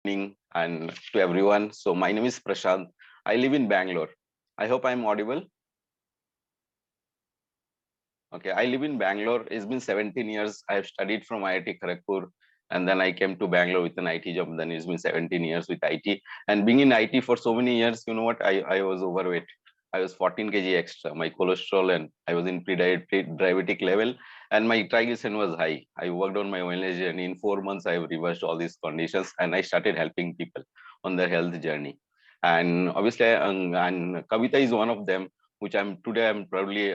evening and to everyone. So my name is Prashant. I live in Bangalore. I hope I'm audible. Okay, I live in Bangalore. It's been 17 years. I have studied from IIT Kharagpur, and then I came to Bangalore with an IT job. Then it's been 17 years with IT. And being in IT for so many years, you know what? I was overweight. I was 14 kg extra. My cholesterol and I was in pre-diabetic level, and my triglyceride was high. I worked on my wellness journey. In 4 months, I have reversed all these conditions, and I started helping people on their health journey. And obviously, and Kavitha is one of them, which I'm probably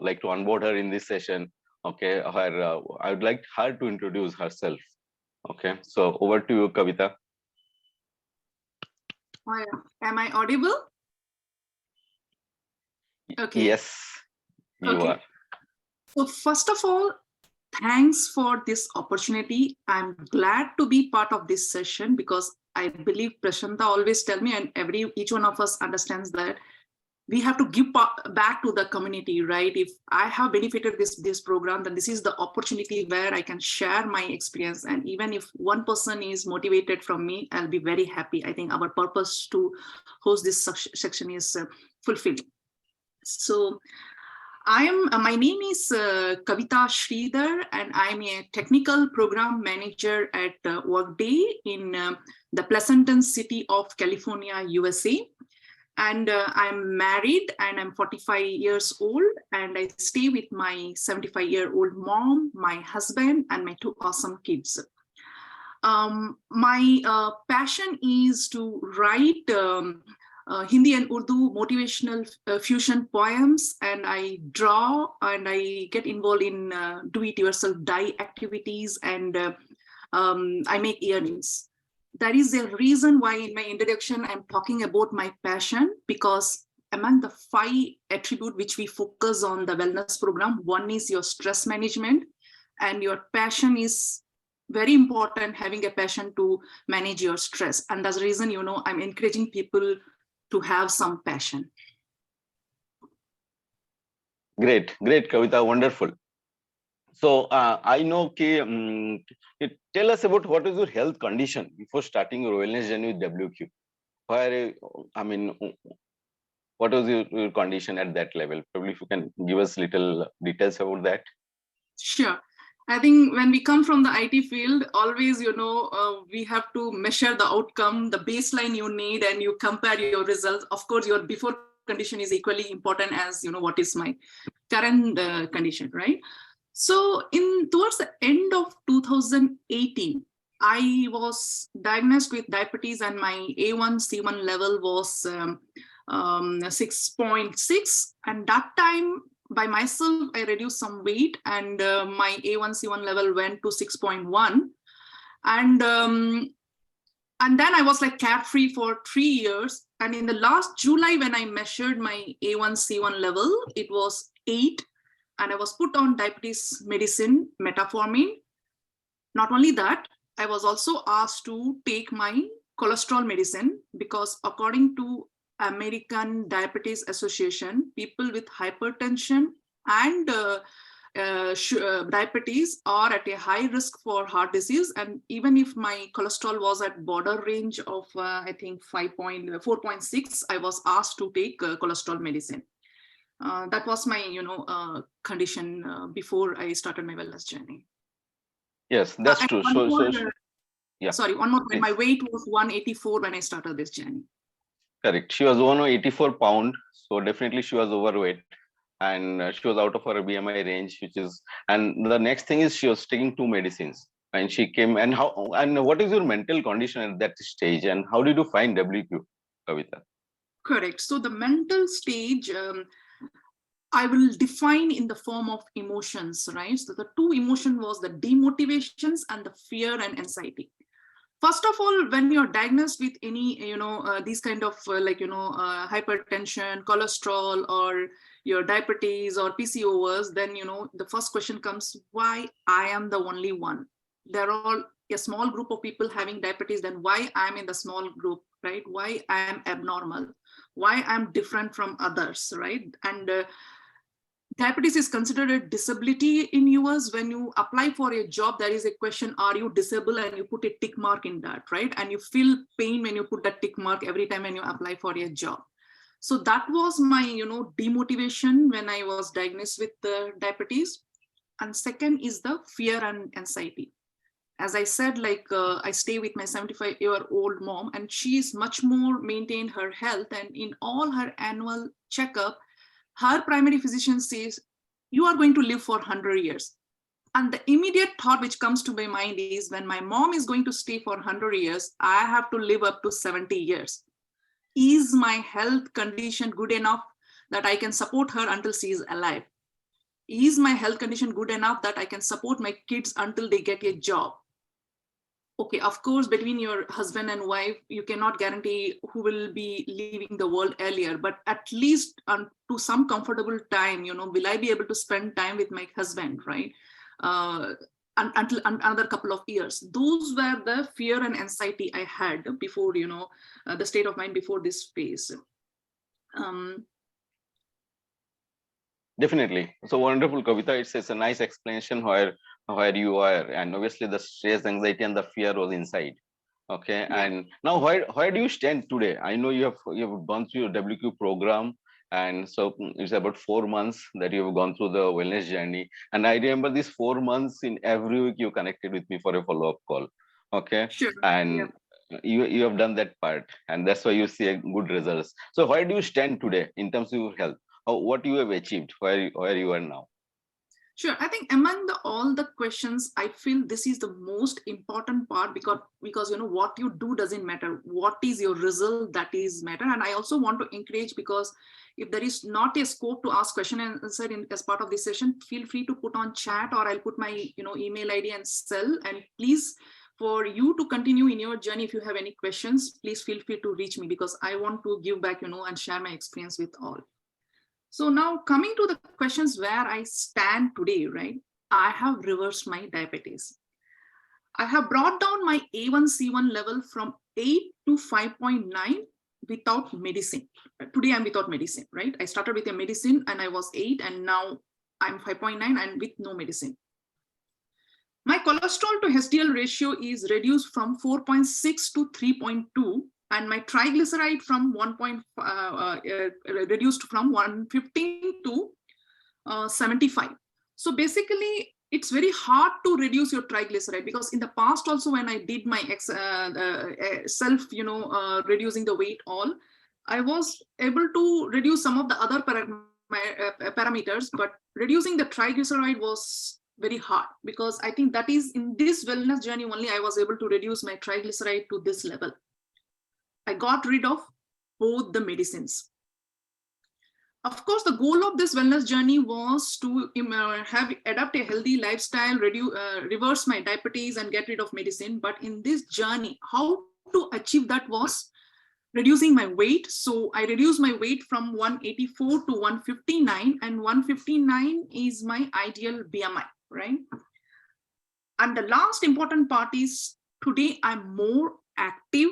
like to onboard her in this session. Okay, I would like her to introduce herself. Okay, so over to you, Kavitha. Am I audible? Okay. Yes, you are. So first of all, thanks for this opportunity. I'm glad to be part of this session because I believe Prashanta always tell me, and each one of us understands that we have to give back to the community, right? If I have benefited this program, then this is the opportunity where I can share my experience. And even if one person is motivated from me, I'll be very happy. I think our purpose to host this section is fulfilled. So my name is Kavitha Sridhar, and I'm a technical program manager at Workday in the Pleasanton city of California, USA. And I'm married and I'm 45 years old, and I stay with my 75-year-old mom, my husband, and my 2 awesome kids. My passion is to write Hindi and Urdu motivational fusion poems, and I draw and I get involved in do-it-yourself dye activities, and I make earrings. That is the reason why in my introduction, I'm talking about my passion, because among the 5 attributes which we focus on the wellness program, one is your stress management, and your passion is very important, having a passion to manage your stress. And that's the reason, I'm encouraging people to have some passion. Great, Kavitha, wonderful. So I know, tell us about what is your health condition before starting your wellness journey with WQ. What was your condition at that level? Probably if you can give us little details about that. Sure. I think when we come from the IT field, always, we have to measure the outcome, the baseline you need, and you compare your results. Of course, your before condition is equally important as, what is my current condition, right? So towards the end of 2018, I was diagnosed with diabetes, and my A1C1 level was 6.6. And that time, by myself, I reduced some weight, and my A1C1 level went to 6.1. And then I was like carefree for 3 years. And in the last July, when I measured my A1C1 level, it was 8. And I was put on diabetes medicine, metformin. Not only that, I was also asked to take my cholesterol medicine, because according to American Diabetes Association, people with hypertension and diabetes are at a high risk for heart disease. And even if my cholesterol was at border range of, I think 4.6, I was asked to take cholesterol medicine. That was my, condition before I started my wellness journey. Yes, that's true. Yeah. Sorry, one more thing. My weight was 184 when I started this journey. Correct. She was 184 pound, so definitely she was overweight, and she was out of her BMI range, and the next thing is she was taking 2 medicines, and she came. And what is your mental condition at that stage, and how did you find WQ, Kavitha? Correct. So the mental stage, I will define in the form of emotions, right? So the 2 emotions was the demotivations and the fear and anxiety. First of all, when you're diagnosed with any, these kind of hypertension, cholesterol, or your diabetes or PCOS, then, the first question comes, why I am the only one? There are a small group of people having diabetes, then why I'm in the small group, right? Why I'm abnormal? Why I'm different from others, right? And diabetes is considered a disability in US. When you apply for a job, there is a question, are you disabled? And you put a tick mark in that, right? And you feel pain when you put that tick mark every time when you apply for a job. So that was my, demotivation when I was diagnosed with diabetes. And second is the fear and anxiety. As I said, I stay with my 75-year-old mom, and she is much more maintained her health. And in all her annual checkup, her primary physician says, you are going to live for 100 years. And the immediate thought which comes to my mind is, when my mom is going to stay for 100 years, I have to live up to 70 years. Is my health condition good enough that I can support her until she is alive? Is my health condition good enough that I can support my kids until they get a job? Okay, of course, between your husband and wife, you cannot guarantee who will be leaving the world earlier, but at least to some comfortable time, will I be able to spend time with my husband, right? Until another couple of years. Those were the fear and anxiety I had before, the state of mind before this phase. Definitely. So wonderful, Kavitha. It's a nice explanation where you are, and obviously the stress, anxiety, and the fear was inside. Okay. Yeah. And now where do you stand today? I know you have gone through your WQ program, and so it's about 4 months that you have gone through the wellness journey. And I remember these 4 months, in every week you connected with me for a follow-up call. Okay. Sure. And you have done that part, and that's why you see a good results. So where do you stand today in terms of your health? What you have achieved, where you are now? Sure. I think among all the questions, I feel this is the most important part, because what you do doesn't matter. What is your result, that is matter. And I also want to encourage, because if there is not a scope to ask question and answer as part of this session, feel free to put on chat, or I'll put my email ID and cell. And please, for you to continue in your journey, if you have any questions, please feel free to reach me, because I want to give back, and share my experience with all. So now, coming to the questions where I stand today, right? I have reversed my diabetes. I have brought down my A1C1 level from 8 to 5.9 without medicine. Today I'm without medicine, right? I started with a medicine and I was 8, and now I'm 5.9 and with no medicine. My cholesterol to HDL ratio is reduced from 4.6 to 3.2. And my triglyceride from reduced from 115 to 75. So basically, it's very hard to reduce your triglyceride, because in the past also, when I did my self, reducing the weight I was able to reduce some of the other parameters, but reducing the triglyceride was very hard, because I think that is in this wellness journey only I was able to reduce my triglyceride to this level. I got rid of both the medicines. Of course, the goal of this wellness journey was to adapt a healthy lifestyle, reverse my diabetes, and get rid of medicine. But in this journey, how to achieve that was reducing my weight. So I reduced my weight from 184 to 159, and 159 is my ideal BMI, right? And the last important part is, today I'm more active,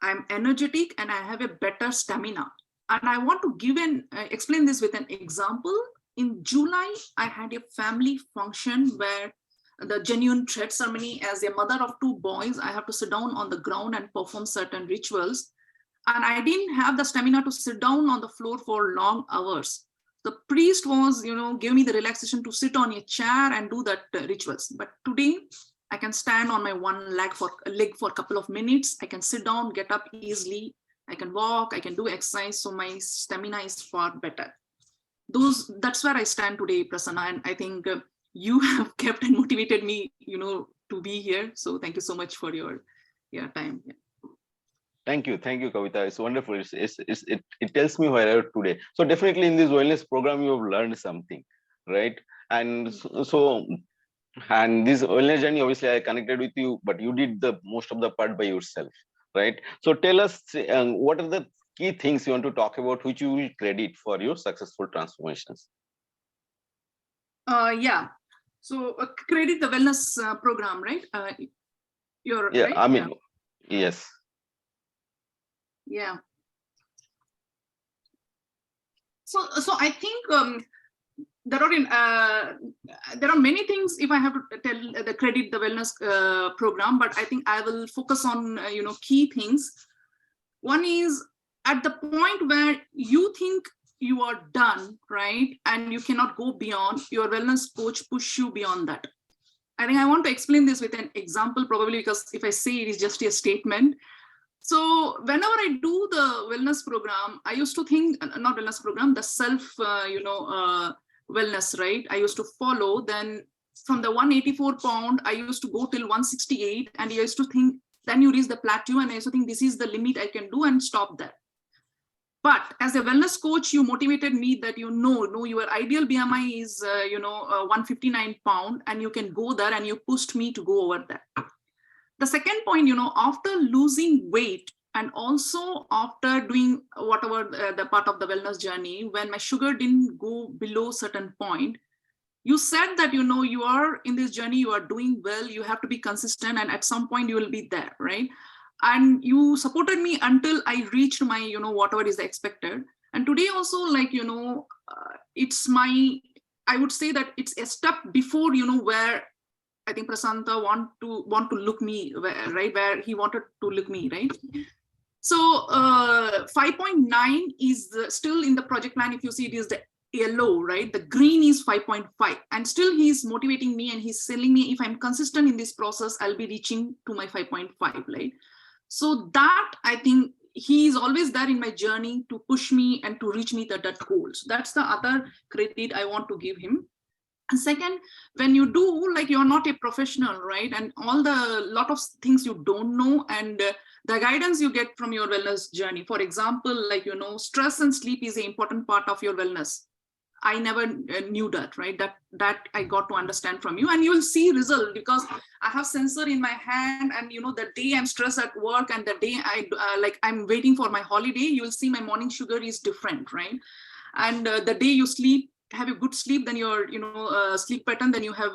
I'm energetic, and I have a better stamina. And I want to explain this with an example. In July, I had a family function where the genuine thread ceremony. As a mother of 2 boys, I have to sit down on the ground and perform certain rituals. And I didn't have the stamina to sit down on the floor for long hours. The priest was, gave me the relaxation to sit on a chair and do that rituals. But today, I can stand on my one leg for a couple of minutes. I can sit down, get up easily. I can walk, I can do exercise. So my stamina is far better. That's where I stand today, Prasanna. And I think you have kept and motivated me, to be here. So thank you so much for your time. Yeah. Thank you, Kavitha. It's wonderful. It tells me where I am today. So definitely in this wellness program, you have learned something, right? And and this wellness journey, obviously I connected with you, but you did the most of the part by yourself, right? So tell us, what are the key things you want to talk about, which you will credit for your successful transformations? Yeah. So credit the wellness program, right? You're right? I mean, yes. Yeah. So I think there are many things if I have to tell the credit the wellness program, but I think I will focus on key things. One is at the point where you think you are done, right, and you cannot go beyond, your wellness coach push you beyond that. I think I want to explain this with an example, probably because if I say it is just a statement. So whenever I do the wellness program, I used to think, not wellness program, the self, wellness, right? I used to follow. Then from the 184 pound, I used to go till 168, and I used to think, then you reach the plateau, and I used to think this is the limit I can do and stop there. But as a wellness coach, you motivated me that no, your ideal BMI is 159 pound, and you can go there, and you pushed me to go over there. The second point, after losing weight and also after doing whatever the part of the wellness journey, when my sugar didn't go below certain point, you said that, you are in this journey, you are doing well, you have to be consistent, and at some point you will be there, right? And you supported me until I reached my, whatever is expected. And today also, like, it's my, I would say that it's a step before, where I think Prasanta want to look me, right, where he wanted to look me, right? So 5.9 is still in the project plan. If you see, it is the yellow, right? The green is 5.5, and still he's motivating me, and he's telling me if I'm consistent in this process, I'll be reaching to my 5.5, right? So that, I think, he is always there in my journey to push me and to reach me that goals. That's the other credit I want to give him. And second, when you do, like, you're not a professional, right? And all the lot of things you don't know, and the guidance you get from your wellness journey. For example, like, stress and sleep is an important part of your wellness. I never knew that, right? That I got to understand from you, and you will see result, because I have sensor in my hand, and the day I'm stressed at work and the day I'm waiting for my holiday, you will see my morning sugar is different, right? And the day you have a good sleep, then your sleep pattern, then you have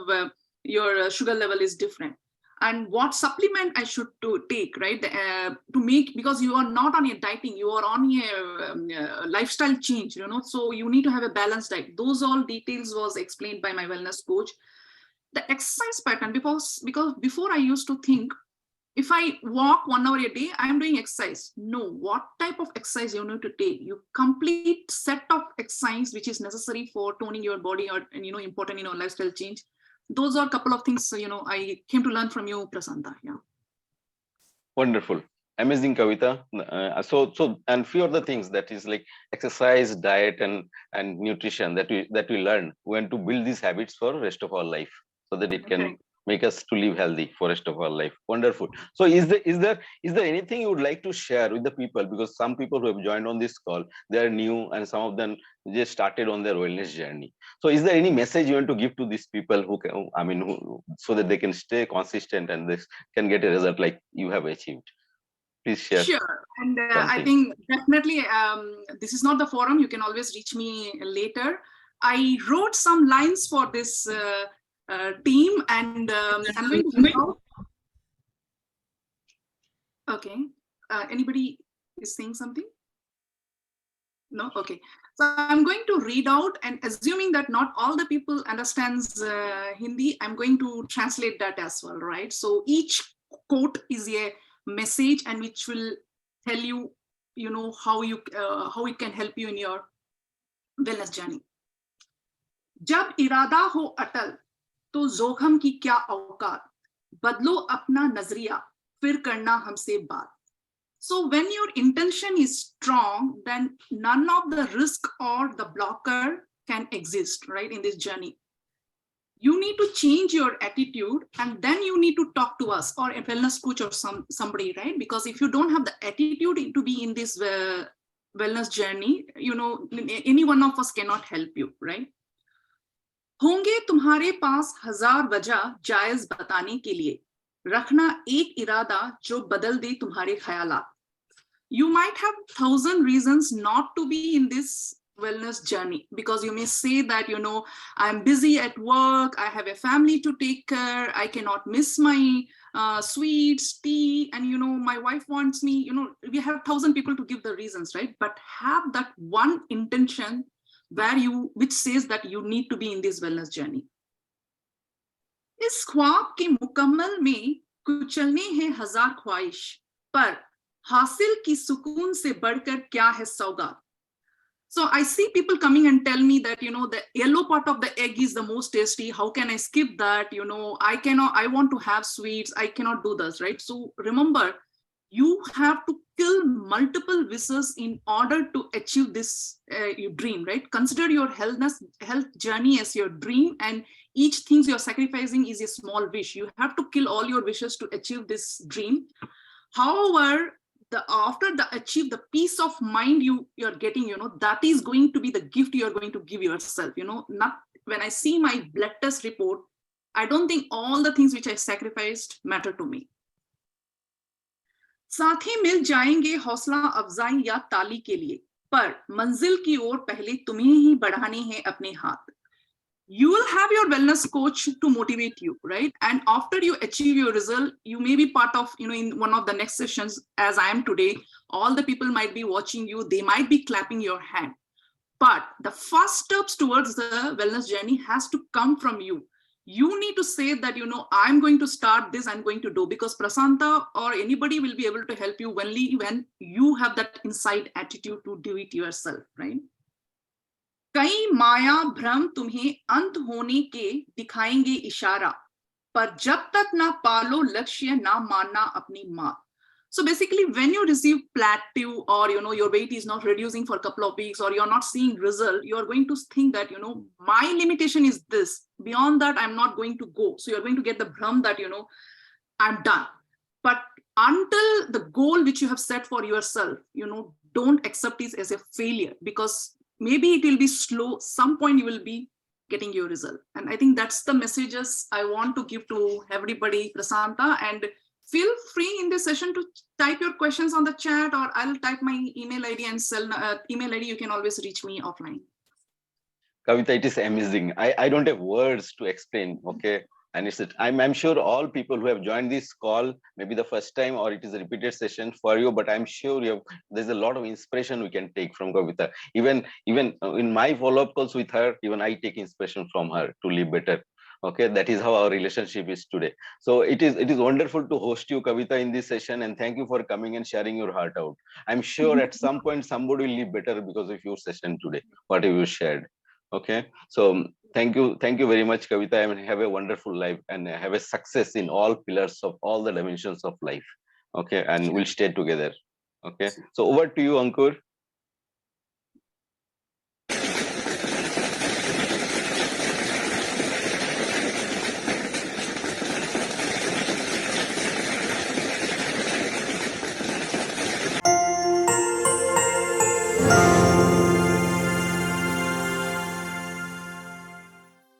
your sugar level is different. And what supplement I should take, right, to make, because you are not on a dieting, you are on a lifestyle change, so you need to have a balanced diet. Those all details was explained by my wellness coach. The exercise pattern, because before I used to think, if I walk 1 hour a day, I'm doing exercise. No, what type of exercise you need to take? You complete set of exercise which is necessary for toning your body, or important lifestyle change. Those are a couple of things I came to learn from you, Prasanta. Yeah. Wonderful, amazing, Kavitha. So and few of the things that is like exercise, diet, and nutrition that we learn when to build these habits for rest of our life, so that it can make us to live healthy for rest of our life. Wonderful. So is there anything you would like to share with the people? Because some people who have joined on this call, they are new, and some of them just started on their wellness journey. So is there any message you want to give to these people who can, so that they can stay consistent and this can get a result like you have achieved? Please share. Sure. And I think definitely this is not the forum. You can always reach me later. I wrote some lines for this team, and I'm going to read out. Okay. Anybody is saying something? No? Okay. So I'm going to read out, and assuming that not all the people understands Hindi, I'm going to translate that as well, right? So each quote is a message, and which will tell you, how it can help you in your wellness journey. जब इरादा हो अटल तो जोखम की क्या औकात, बदलो अपना नजरिया फिर करना हमसे बात. So when your intention is strong, then none of the risk or the blocker can exist, right, in this journey. You need to change your attitude, and then you need to talk to us or a wellness coach or somebody, right? Because if you don't have the attitude to be in this wellness journey, any one of us cannot help you, right? होंगे तुम्हारे पास 1000 वजह जायज बताने के लिए, रखना एक इरादा जो बदल दे तुम्हारे ख्यालात. You might have 1000 reasons not to be in this wellness journey, because you may say that, I'm busy at work, I have a family to take care, I cannot miss my sweets, tea, and my wife wants me, we have 1000 people to give the reasons, right? But have that one intention which says that you need to be in this wellness journey. इस ख्वाब के मुकम्मल में कुचलने हैं हजार ख्वाहिश, पर हासिल की सुकून से बढ़कर क्या है सौगात. So I see people coming and tell me that, the yellow part of the egg is the most tasty. How can I skip that? I want to have sweets. I cannot do this, right? So remember, you have to kill multiple wishes in order to achieve this your dream, right? Consider your health journey as your dream, and each thing you're sacrificing is a small wish. You have to kill all your wishes to achieve this dream. However, after achieve the peace of mind you're getting, that is going to be the gift you're going to give yourself. Not when I see my blood test report, I don't think all the things which I sacrificed matter to me. साथ ही मिल जाएंगे हौसला अफजाई या ताली के लिए, पर मंजिल की ओर पहले तुम्हें ही बढ़ाने हैं अपने हाथ. You will have your wellness coach to motivate you, right? And after you achieve your result, you may be part of, in one of the next sessions, as I am today, all the people might be watching you, they might be clapping your hand. But the first steps towards the wellness journey has to come from you. You need to say that, I'm going to start this, I'm going to do, because Prasanta or anybody will be able to help you only when you have that inside attitude to do it yourself, right? कई माया भ्रम तुम्हें अंत होने के दिखाएंगे इशारा, पर जब तक ना पालो लक्ष्य ना मानना अपनी मां. So basically, when you receive plateau, or your weight is not reducing for a couple of weeks, or you're not seeing result, you're going to think that my limitation is this. Beyond that, I'm not going to go. So you're going to get the bhram that I'm done. But until the goal which you have set for yourself, don't accept it as a failure, because maybe it will be slow. Some point you will be getting your result. And I think that's the messages I want to give to everybody, Prasanta. And feel free in this session to type your questions on the chat, or I'll type my email ID and email ID. You can always reach me offline. Kavitha, it is amazing. I don't have words to explain. Okay. And I'm sure all people who have joined this call, maybe the first time or it is a repeated session for you, but I'm sure there's a lot of inspiration we can take from Kavitha. Even in my follow-up calls with her, even I take inspiration from her to live better. Okay, that is how our relationship is today. So it is wonderful to host you, Kavitha, in this session, and thank you for coming and sharing your heart out. I'm sure at some point somebody will live better because of your session today, what you shared. Okay, so thank you very much, Kavitha, and have a wonderful life and have a success in all pillars of all the dimensions of life. Okay, and we'll stay together. Okay, so over to you, Ankur.